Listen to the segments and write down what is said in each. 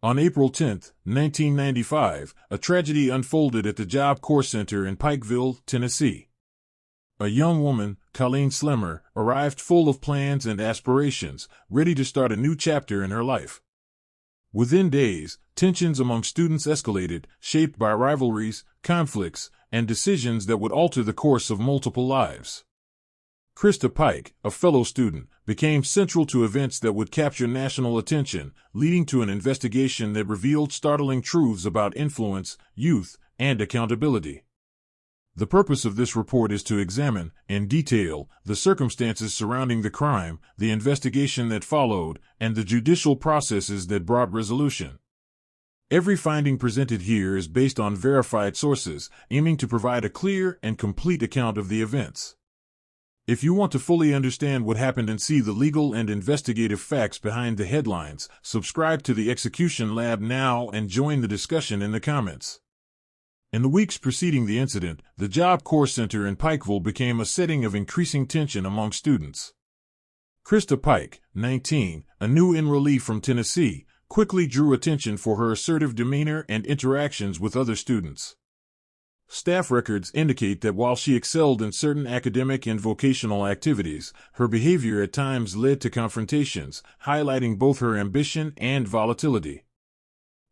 On April 10, 1995, a tragedy unfolded at the Job Corps Center in Pikeville, Tennessee. A young woman, Colleen Slemmer, arrived full of plans and aspirations, ready to start a new chapter in her life. Within days, tensions among students escalated, shaped by rivalries, conflicts, and decisions that would alter the course of multiple lives. Christa Pike, a fellow student, became central to events that would capture national attention, leading to an investigation that revealed startling truths about influence, youth, and accountability. The purpose of this report is to examine, in detail, the circumstances surrounding the crime, the investigation that followed, and the judicial processes that brought resolution. Every finding presented here is based on verified sources, aiming to provide a clear and complete account of the events. If you want to fully understand what happened and see the legal and investigative facts behind the headlines, subscribe to the Execution Lab now and join the discussion in the comments. In the weeks preceding the incident, the Job Corps Center in Pikeville became a setting of increasing tension among students. Christa Pike, 19, a new enrollee from Tennessee, quickly drew attention for her assertive demeanor and interactions with other students. Staff records indicate that while she excelled in certain academic and vocational activities, her behavior at times led to confrontations, highlighting both her ambition and volatility.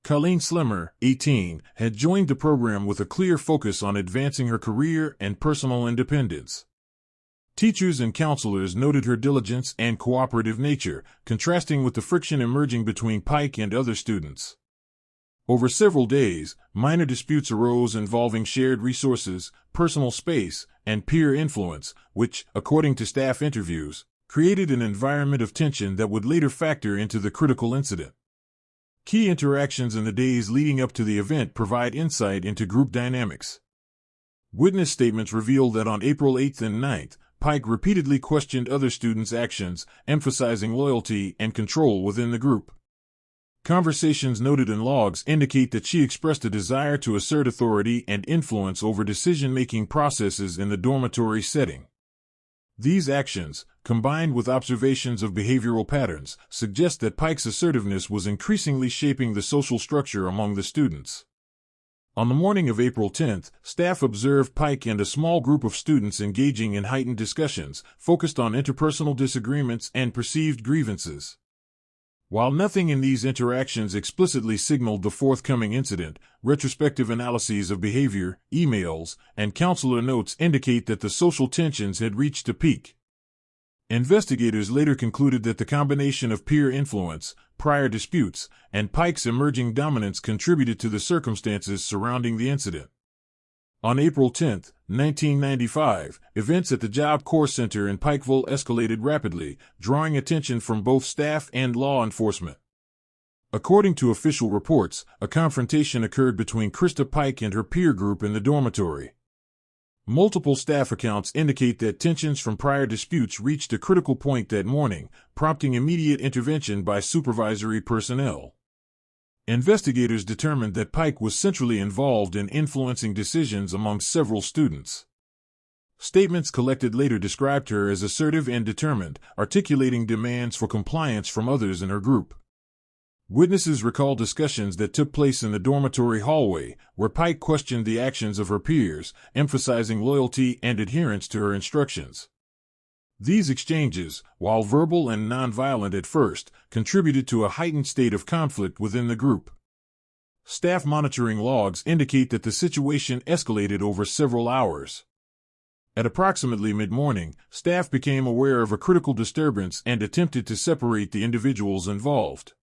Colleen Slemmer, 18, had joined the program with a clear focus on advancing her career and personal independence. Teachers and counselors noted her diligence and cooperative nature, contrasting with the friction emerging between Pike and other students. Over several days, minor disputes arose involving shared resources, personal space, and peer influence, which, according to staff interviews, created an environment of tension that would later factor into the critical incident. Key interactions in the days leading up to the event provide insight into group dynamics. Witness statements reveal that on April 8 and 9, Pike repeatedly questioned other students' actions, emphasizing loyalty and control within the group. Conversations noted in logs indicate that she expressed a desire to assert authority and influence over decision-making processes in the dormitory setting. These actions, combined with observations of behavioral patterns, suggest that Pike's assertiveness was increasingly shaping the social structure among the students. On the morning of April 10, staff observed Pike and a small group of students engaging in heightened discussions, focused on interpersonal disagreements and perceived grievances. While nothing in these interactions explicitly signaled the forthcoming incident, retrospective analyses of behavior, emails, and counselor notes indicate that the social tensions had reached a peak. Investigators later concluded that the combination of peer influence, prior disputes, and Pike's emerging dominance contributed to the circumstances surrounding the incident. On April 10, 1995, events at the Job Corps Center in Pikeville escalated rapidly, drawing attention from both staff and law enforcement. According to official reports, a confrontation occurred between Christa Pike and her peer group in the dormitory. Multiple staff accounts indicate that tensions from prior disputes reached a critical point that morning, prompting immediate intervention by supervisory personnel. Investigators determined that Pike was centrally involved in influencing decisions among several students. Statements collected later described her as assertive and determined, articulating demands for compliance from others in her group. Witnesses recall discussions that took place in the dormitory hallway, where Pike questioned the actions of her peers, emphasizing loyalty and adherence to her instructions. These exchanges, while verbal and nonviolent at first, contributed to a heightened state of conflict within the group. Staff monitoring logs indicate that the situation escalated over several hours. At approximately mid-morning, staff became aware of a critical disturbance and attempted to separate the individuals involved.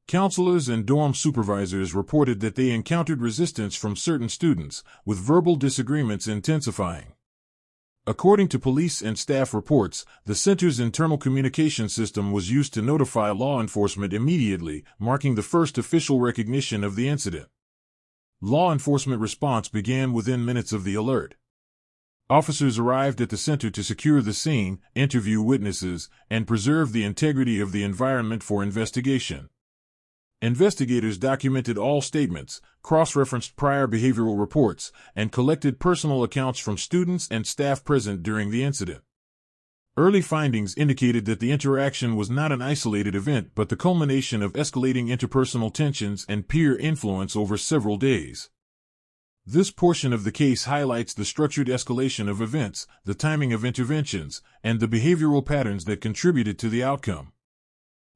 Counselors and dorm supervisors reported that they encountered resistance from certain students, with verbal disagreements intensifying. According to police and staff reports, the center's internal communication system was used to notify law enforcement immediately, marking the first official recognition of the incident. Law enforcement response began within minutes of the alert. Officers arrived at the center to secure the scene, interview witnesses, and preserve the integrity of the environment for investigation. Investigators documented all statements, cross-referenced prior behavioral reports, and collected personal accounts from students and staff present during the incident. Early findings indicated that the interaction was not an isolated event but the culmination of escalating interpersonal tensions and peer influence over several days. This portion of the case highlights the structured escalation of events, the timing of interventions, and the behavioral patterns that contributed to the outcome.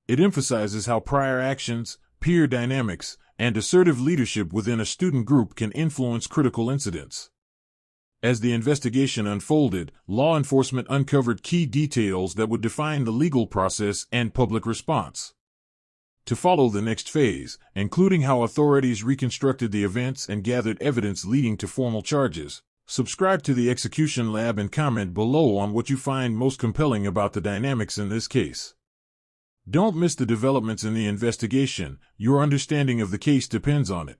It emphasizes how prior actions, peer dynamics, and assertive leadership within a student group can influence critical incidents. As the investigation unfolded, law enforcement uncovered key details that would define the legal process and public response. To follow the next phase, including how authorities reconstructed the events and gathered evidence leading to formal charges, subscribe to the Execution Lab and comment below on what you find most compelling about the dynamics in this case. Don't miss the developments in the investigation. Your understanding of the case depends on it.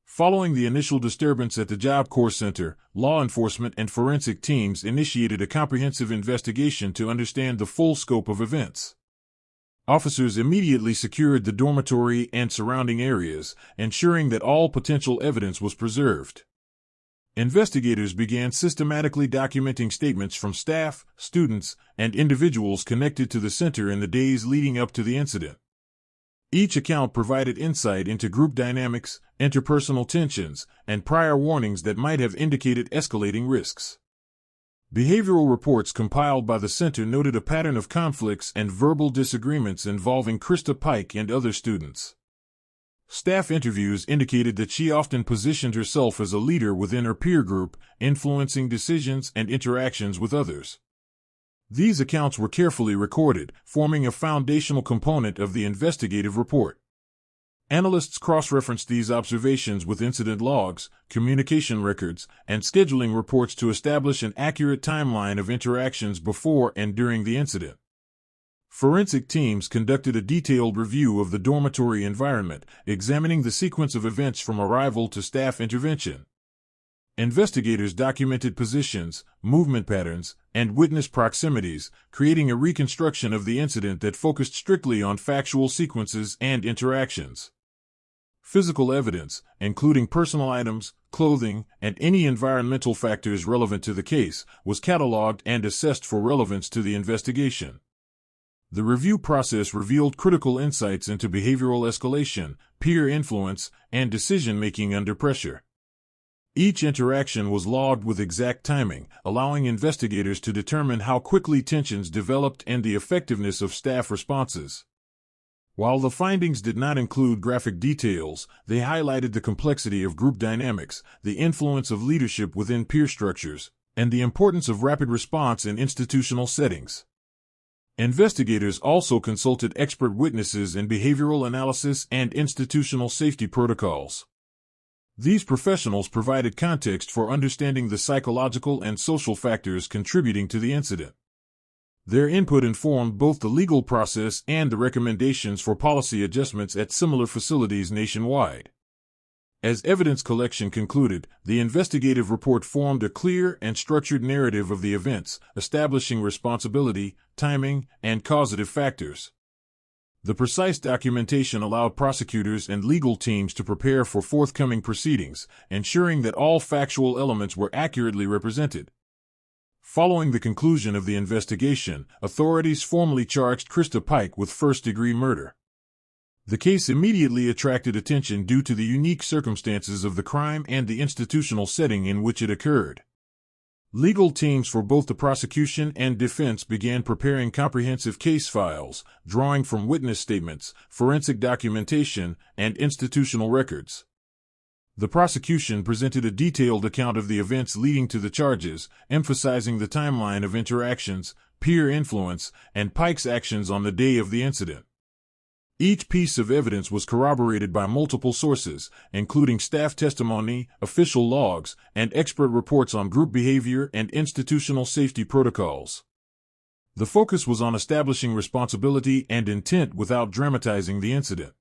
Following the initial disturbance at the Job Corps Center, law enforcement and forensic teams initiated a comprehensive investigation to understand the full scope of events. Officers immediately secured the dormitory and surrounding areas, ensuring that all potential evidence was preserved. Investigators began systematically documenting statements from staff, students, and individuals connected to the center in the days leading up to the incident. Each account provided insight into group dynamics, interpersonal tensions, and prior warnings that might have indicated escalating risks. Behavioral reports compiled by the center noted a pattern of conflicts and verbal disagreements involving Christa Pike and other students. Staff interviews indicated that she often positioned herself as a leader within her peer group, influencing decisions and interactions with others. These accounts were carefully recorded, forming a foundational component of the investigative report. Analysts cross-referenced these observations with incident logs, communication records, and scheduling reports to establish an accurate timeline of interactions before and during the incident. Forensic teams conducted a detailed review of the dormitory environment, examining the sequence of events from arrival to staff intervention. Investigators documented positions, movement patterns, and witness proximities, creating a reconstruction of the incident that focused strictly on factual sequences and interactions. Physical evidence, including personal items, clothing, and any environmental factors relevant to the case, was cataloged and assessed for relevance to the investigation. The review process revealed critical insights into behavioral escalation, peer influence, and decision-making under pressure. Each interaction was logged with exact timing, allowing investigators to determine how quickly tensions developed and the effectiveness of staff responses. While the findings did not include graphic details, they highlighted the complexity of group dynamics, the influence of leadership within peer structures, and the importance of rapid response in institutional settings. Investigators also consulted expert witnesses in behavioral analysis and institutional safety protocols. These professionals provided context for understanding the psychological and social factors contributing to the incident. Their input informed both the legal process and the recommendations for policy adjustments at similar facilities nationwide. As evidence collection concluded, the investigative report formed a clear and structured narrative of the events, establishing responsibility, timing, and causative factors. The precise documentation allowed prosecutors and legal teams to prepare for forthcoming proceedings, ensuring that all factual elements were accurately represented. Following the conclusion of the investigation, authorities formally charged Christa Pike with first-degree murder. The case immediately attracted attention due to the unique circumstances of the crime and the institutional setting in which it occurred. Legal teams for both the prosecution and defense began preparing comprehensive case files, drawing from witness statements, forensic documentation, and institutional records. The prosecution presented a detailed account of the events leading to the charges, emphasizing the timeline of interactions, peer influence, and Pike's actions on the day of the incident. Each piece of evidence was corroborated by multiple sources, including staff testimony, official logs, and expert reports on group behavior and institutional safety protocols. The focus was on establishing responsibility and intent without dramatizing the incident.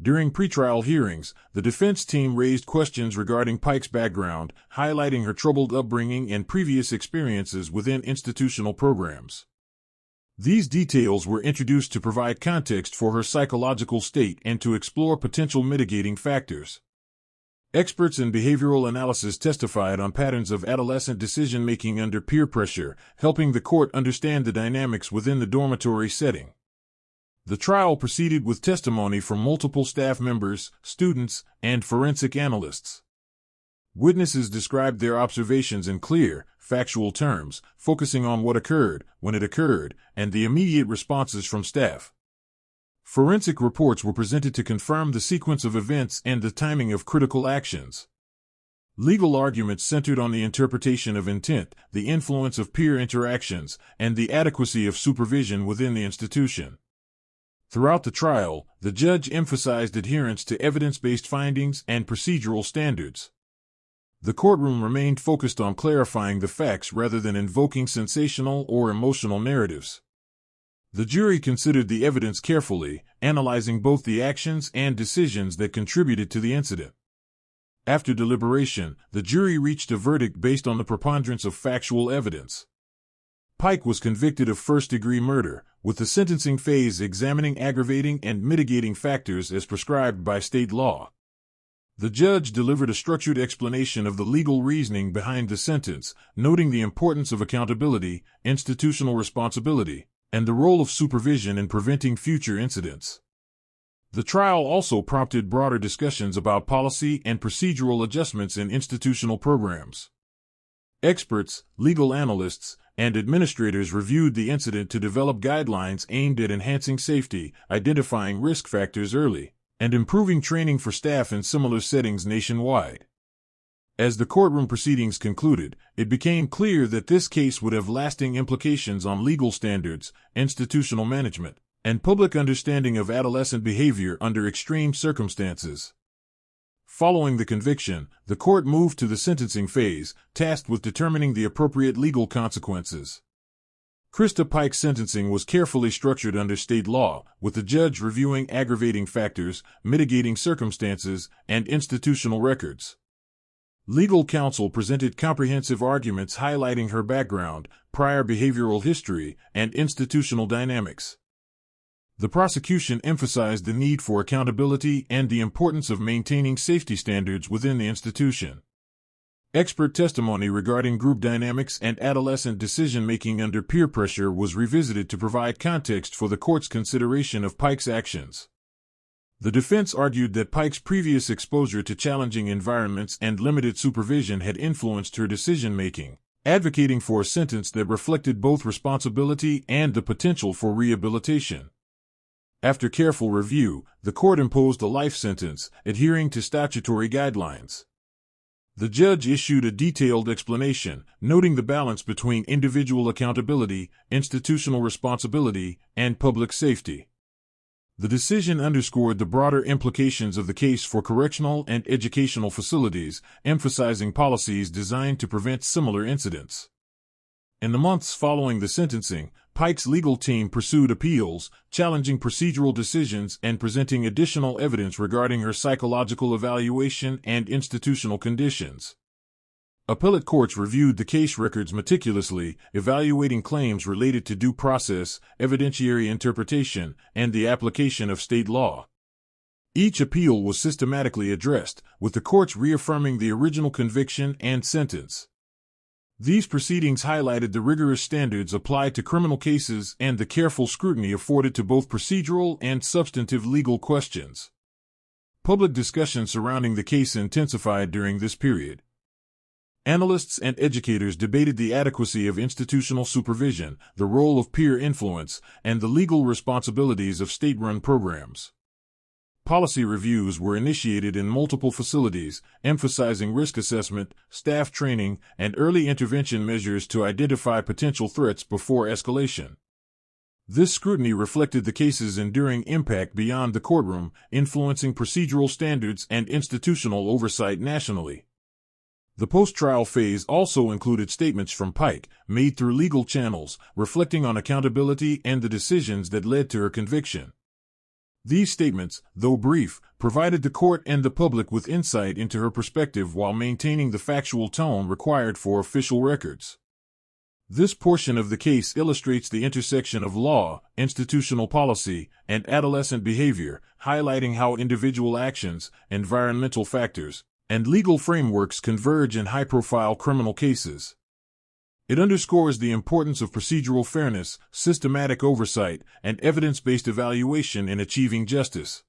During pretrial hearings, the defense team raised questions regarding Pike's background, highlighting her troubled upbringing and previous experiences within institutional programs. These details were introduced to provide context for her psychological state and to explore potential mitigating factors. Experts in behavioral analysis testified on patterns of adolescent decision-making under peer pressure, helping the court understand the dynamics within the dormitory setting. The trial proceeded with testimony from multiple staff members, students, and forensic analysts. Witnesses described their observations in clear, factual terms, focusing on what occurred, when it occurred, and the immediate responses from staff. Forensic reports were presented to confirm the sequence of events and the timing of critical actions. Legal arguments centered on the interpretation of intent, the influence of peer interactions, and the adequacy of supervision within the institution. Throughout the trial, the judge emphasized adherence to evidence-based findings and procedural standards. The courtroom remained focused on clarifying the facts rather than invoking sensational or emotional narratives. The jury considered the evidence carefully, analyzing both the actions and decisions that contributed to the incident. After deliberation, the jury reached a verdict based on the preponderance of factual evidence. Pike was convicted of first-degree murder, with the sentencing phase examining aggravating and mitigating factors as prescribed by state law. The judge delivered a structured explanation of the legal reasoning behind the sentence, noting the importance of accountability, institutional responsibility, and the role of supervision in preventing future incidents. The trial also prompted broader discussions about policy and procedural adjustments in institutional programs. Experts, legal analysts, and administrators reviewed the incident to develop guidelines aimed at enhancing safety, identifying risk factors early, and improving training for staff in similar settings nationwide. As the courtroom proceedings concluded, it became clear that this case would have lasting implications on legal standards, institutional management, and public understanding of adolescent behavior under extreme circumstances. Following the conviction, the court moved to the sentencing phase, tasked with determining the appropriate legal consequences. Christa Pike's sentencing was carefully structured under state law, with the judge reviewing aggravating factors, mitigating circumstances, and institutional records. Legal counsel presented comprehensive arguments highlighting her background, prior behavioral history, and institutional dynamics. The prosecution emphasized the need for accountability and the importance of maintaining safety standards within the institution. Expert testimony regarding group dynamics and adolescent decision-making under peer pressure was revisited to provide context for the court's consideration of Pike's actions. The defense argued that Pike's previous exposure to challenging environments and limited supervision had influenced her decision-making, advocating for a sentence that reflected both responsibility and the potential for rehabilitation. After careful review, the court imposed a life sentence, adhering to statutory guidelines. The judge issued a detailed explanation, noting the balance between individual accountability, institutional responsibility, and public safety. The decision underscored the broader implications of the case for correctional and educational facilities, emphasizing policies designed to prevent similar incidents. In the months following the sentencing, Pike's legal team pursued appeals, challenging procedural decisions and presenting additional evidence regarding her psychological evaluation and institutional conditions. Appellate courts reviewed the case records meticulously, evaluating claims related to due process, evidentiary interpretation, and the application of state law. Each appeal was systematically addressed, with the courts reaffirming the original conviction and sentence. These proceedings highlighted the rigorous standards applied to criminal cases and the careful scrutiny afforded to both procedural and substantive legal questions. Public discussion surrounding the case intensified during this period. Analysts and educators debated the adequacy of institutional supervision, the role of peer influence, and the legal responsibilities of state-run programs. Policy reviews were initiated in multiple facilities, emphasizing risk assessment, staff training, and early intervention measures to identify potential threats before escalation. This scrutiny reflected the case's enduring impact beyond the courtroom, influencing procedural standards and institutional oversight nationally. The post-trial phase also included statements from Pike, made through legal channels, reflecting on accountability and the decisions that led to her conviction. These statements, though brief, provided the court and the public with insight into her perspective while maintaining the factual tone required for official records. This portion of the case illustrates the intersection of law, institutional policy, and adolescent behavior, highlighting how individual actions, environmental factors, and legal frameworks converge in high-profile criminal cases. It underscores the importance of procedural fairness, systematic oversight, and evidence-based evaluation in achieving justice.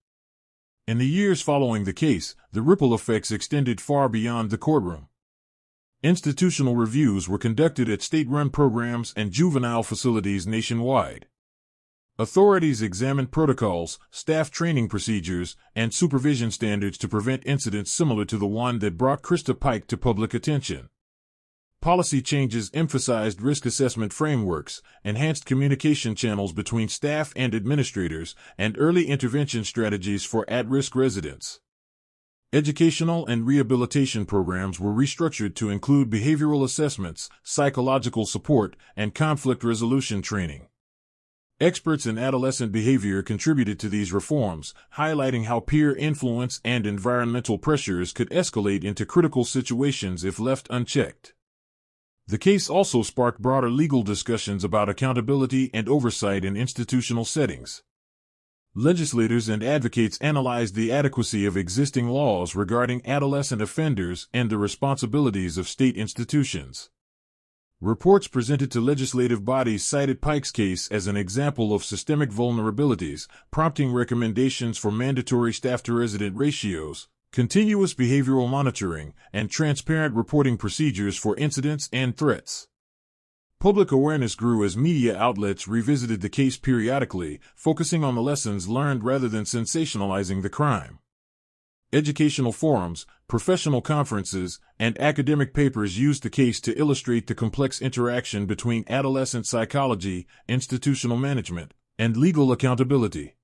In the years following the case, the ripple effects extended far beyond the courtroom. Institutional reviews were conducted at state-run programs and juvenile facilities nationwide. Authorities examined protocols, staff training procedures, and supervision standards to prevent incidents similar to the one that brought Christa Pike to public attention. Policy changes emphasized risk assessment frameworks, enhanced communication channels between staff and administrators, and early intervention strategies for at-risk residents. Educational and rehabilitation programs were restructured to include behavioral assessments, psychological support, and conflict resolution training. Experts in adolescent behavior contributed to these reforms, highlighting how peer influence and environmental pressures could escalate into critical situations if left unchecked. The case also sparked broader legal discussions about accountability and oversight in institutional settings. Legislators and advocates analyzed the adequacy of existing laws regarding adolescent offenders and the responsibilities of state institutions. Reports presented to legislative bodies cited Pike's case as an example of systemic vulnerabilities, prompting recommendations for mandatory staff-to-resident ratios, continuous behavioral monitoring, and transparent reporting procedures for incidents and threats. Public awareness grew as media outlets revisited the case periodically, focusing on the lessons learned rather than sensationalizing the crime. Educational forums, professional conferences, and academic papers used the case to illustrate the complex interaction between adolescent psychology, institutional management, and legal accountability.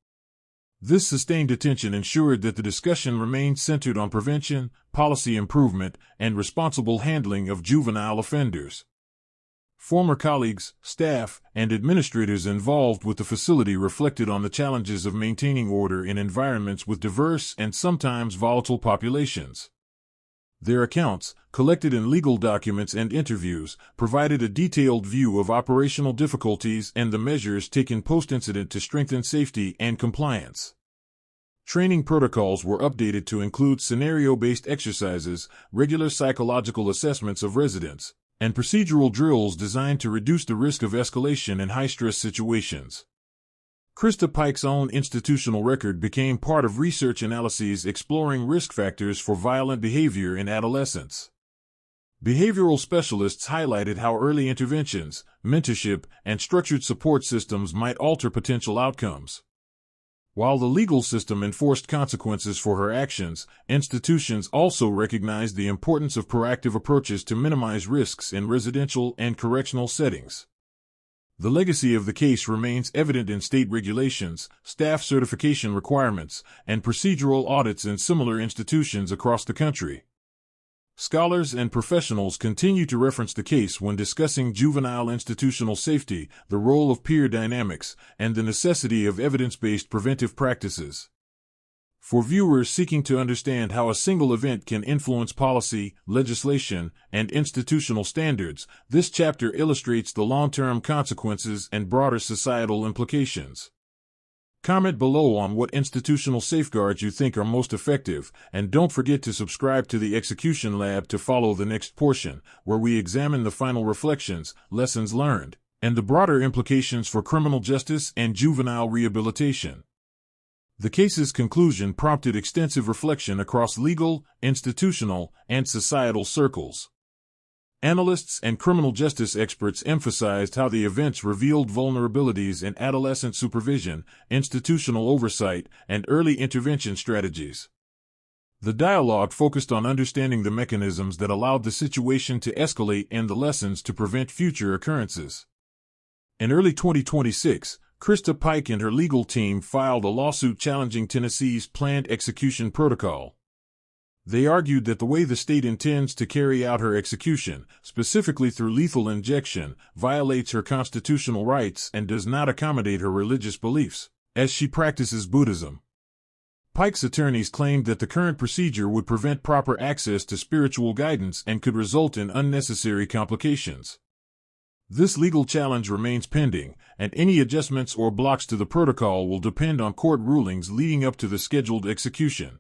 This sustained attention ensured that the discussion remained centered on prevention, policy improvement, and responsible handling of juvenile offenders. Former colleagues, staff, and administrators involved with the facility reflected on the challenges of maintaining order in environments with diverse and sometimes volatile populations. Their accounts, collected in legal documents and interviews, provided a detailed view of operational difficulties and the measures taken post-incident to strengthen safety and compliance. Training protocols were updated to include scenario-based exercises, regular psychological assessments of residents, and procedural drills designed to reduce the risk of escalation in high-stress situations. Christa Pike's own institutional record became part of research analyses exploring risk factors for violent behavior in adolescents. Behavioral specialists highlighted how early interventions, mentorship, and structured support systems might alter potential outcomes. While the legal system enforced consequences for her actions, institutions also recognized the importance of proactive approaches to minimize risks in residential and correctional settings. The legacy of the case remains evident in state regulations, staff certification requirements, and procedural audits in similar institutions across the country. Scholars and professionals continue to reference the case when discussing juvenile institutional safety, the role of peer dynamics, and the necessity of evidence-based preventive practices. For viewers seeking to understand how a single event can influence policy, legislation, and institutional standards, this chapter illustrates the long-term consequences and broader societal implications. Comment below on what institutional safeguards you think are most effective, and don't forget to subscribe to the Execution Lab to follow the next portion, where we examine the final reflections, lessons learned, and the broader implications for criminal justice and juvenile rehabilitation. The case's conclusion prompted extensive reflection across legal, institutional, and societal circles. Analysts and criminal justice experts emphasized how the events revealed vulnerabilities in adolescent supervision, institutional oversight, and early intervention strategies. The dialogue focused on understanding the mechanisms that allowed the situation to escalate and the lessons to prevent future occurrences. In early 2026, Christa Pike and her legal team filed a lawsuit challenging Tennessee's planned execution protocol. They argued that the way the state intends to carry out her execution, specifically through lethal injection, violates her constitutional rights and does not accommodate her religious beliefs, as she practices Buddhism. Pike's attorneys claimed that the current procedure would prevent proper access to spiritual guidance and could result in unnecessary complications. This legal challenge remains pending, and any adjustments or blocks to the protocol will depend on court rulings leading up to the scheduled execution.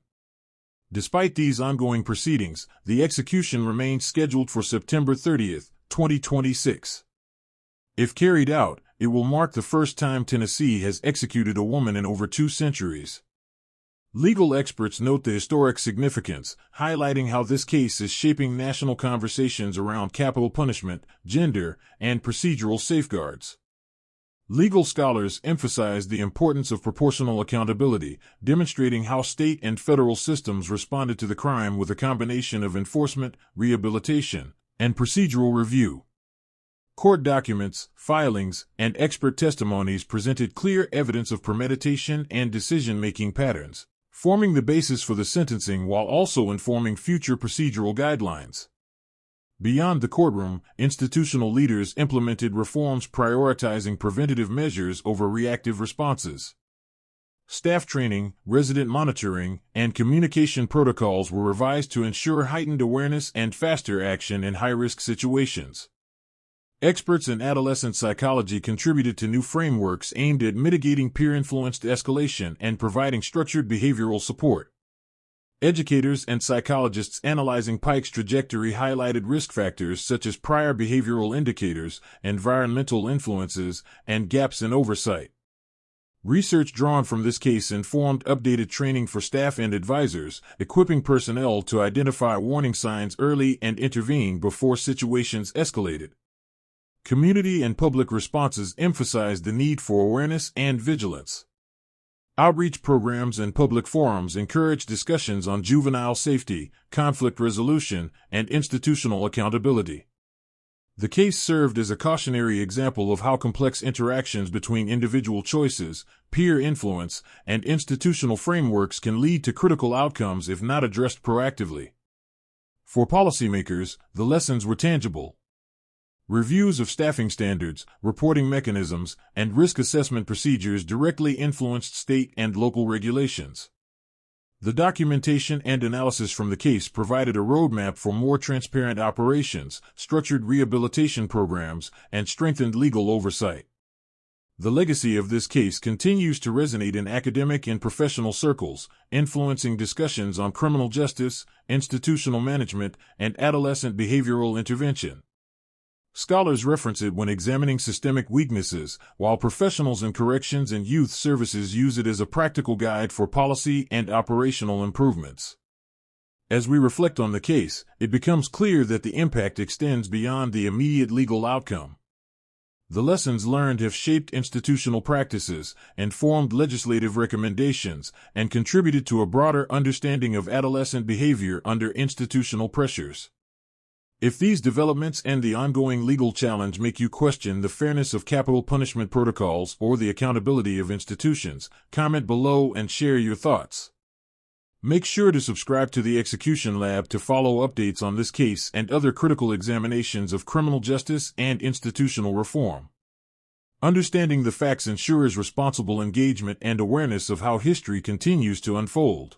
Despite these ongoing proceedings, the execution remains scheduled for September 30, 2026. If carried out, it will mark the first time Tennessee has executed a woman in over 2 centuries. Legal experts note the historic significance, highlighting how this case is shaping national conversations around capital punishment, gender, and procedural safeguards. Legal scholars emphasize the importance of proportional accountability, demonstrating how state and federal systems responded to the crime with a combination of enforcement, rehabilitation, and procedural review. Court documents, filings, and expert testimonies presented clear evidence of premeditation and decision-making patterns, forming the basis for the sentencing while also informing future procedural guidelines. Beyond the courtroom, institutional leaders implemented reforms prioritizing preventative measures over reactive responses. Staff training, resident monitoring, and communication protocols were revised to ensure heightened awareness and faster action in high-risk situations. Experts in adolescent psychology contributed to new frameworks aimed at mitigating peer-influenced escalation and providing structured behavioral support. Educators and psychologists analyzing Pike's trajectory highlighted risk factors such as prior behavioral indicators, environmental influences, and gaps in oversight. Research drawn from this case informed updated training for staff and advisors, equipping personnel to identify warning signs early and intervene before situations escalated. Community and public responses emphasized the need for awareness and vigilance. Outreach programs and public forums encouraged discussions on juvenile safety, conflict resolution, and institutional accountability. The case served as a cautionary example of how complex interactions between individual choices, peer influence, and institutional frameworks can lead to critical outcomes if not addressed proactively. For policymakers, the lessons were tangible. Reviews of staffing standards, reporting mechanisms, and risk assessment procedures directly influenced state and local regulations. The documentation and analysis from the case provided a roadmap for more transparent operations, structured rehabilitation programs, and strengthened legal oversight. The legacy of this case continues to resonate in academic and professional circles, influencing discussions on criminal justice, institutional management, and adolescent behavioral intervention. Scholars reference it when examining systemic weaknesses, while professionals in corrections and youth services use it as a practical guide for policy and operational improvements. As we reflect on the case, it becomes clear that the impact extends beyond the immediate legal outcome. The lessons learned have shaped institutional practices, informed legislative recommendations, and contributed to a broader understanding of adolescent behavior under institutional pressures. If these developments and the ongoing legal challenge make you question the fairness of capital punishment protocols or the accountability of institutions, comment below and share your thoughts. Make sure to subscribe to the Execution Lab to follow updates on this case and other critical examinations of criminal justice and institutional reform. Understanding the facts ensures responsible engagement and awareness of how history continues to unfold.